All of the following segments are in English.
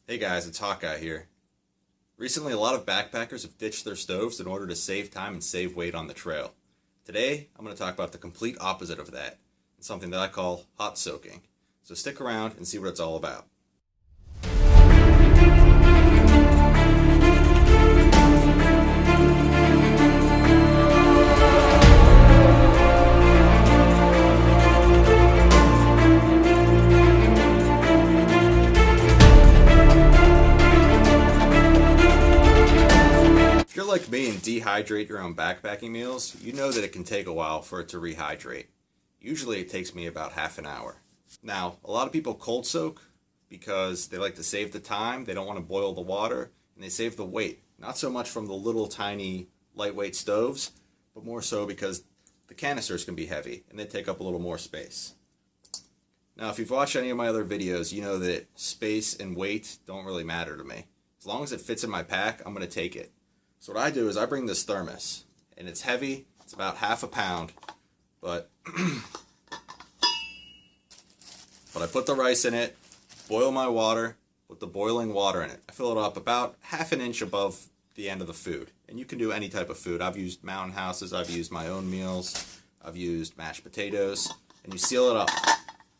Hey guys, it's Hawkeye here. Recently, a lot of backpackers have ditched their stoves in order to save time and save weight on the trail. Today, I'm going to talk about the complete opposite of that, and something that I call hot soaking. So stick around and see what it's all about. If you're like me and dehydrate your own backpacking meals, you know that it can take a while for it to rehydrate. Usually it takes me about half an hour. Now, a lot of people cold soak because they like to save the time, they don't want to boil the water, and they save the weight. Not so much from the little tiny lightweight stoves, but more so because the canisters can be heavy and they take up a little more space. Now, if you've watched any of my other videos, you know that space and weight don't really matter to me. As long as it fits in my pack, I'm going to take it. So what I do is I bring this thermos, and it's heavy, it's about half a pound, but I put the rice in it, boil my water, put the boiling water in it. I fill it up about half an inch above the end of the food, and you can do any type of food. I've used Mountain Houses, I've used my own meals, I've used mashed potatoes, and you seal it up,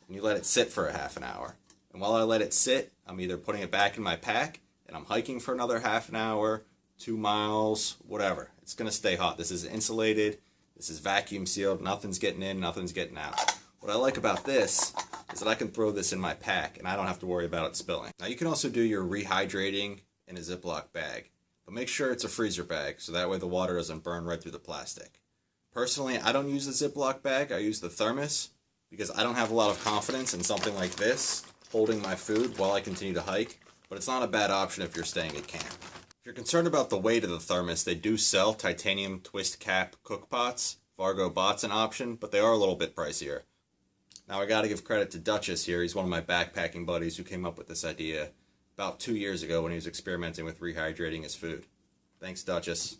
and you let it sit for a half an hour. And while I let it sit, I'm either putting it back in my pack, and I'm hiking for another half an hour, 2 miles, whatever. It's going to stay hot. This is insulated. This is vacuum sealed. Nothing's getting in, nothing's getting out. What I like about this is that I can throw this in my pack and I don't have to worry about it spilling. Now you can also do your rehydrating in a Ziploc bag, but make sure it's a freezer bag so that way the water doesn't burn right through the plastic. Personally, I don't use the Ziploc bag. I use the thermos because I don't have a lot of confidence in something like this holding my food while I continue to hike, but it's not a bad option if you're staying at camp. If you're concerned about the weight of the thermos, they do sell titanium twist cap cook pots. Vargo Bot's an option, but they are a little bit pricier. Now I gotta give credit to Duchess here. He's one of my backpacking buddies who came up with this idea about 2 years ago when he was experimenting with rehydrating his food. Thanks, Duchess.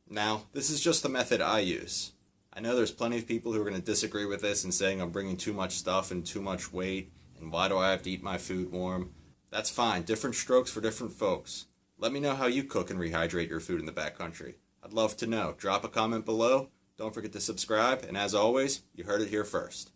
Now, this is just the method I use. I know there's plenty of people who are going to disagree with this and saying I'm bringing too much stuff and too much weight, and why do I have to eat my food warm? That's fine. Different strokes for different folks. Let me know how you cook and rehydrate your food in the backcountry. I'd love to know. Drop a comment below. Don't forget to subscribe. And as always, you heard it here first.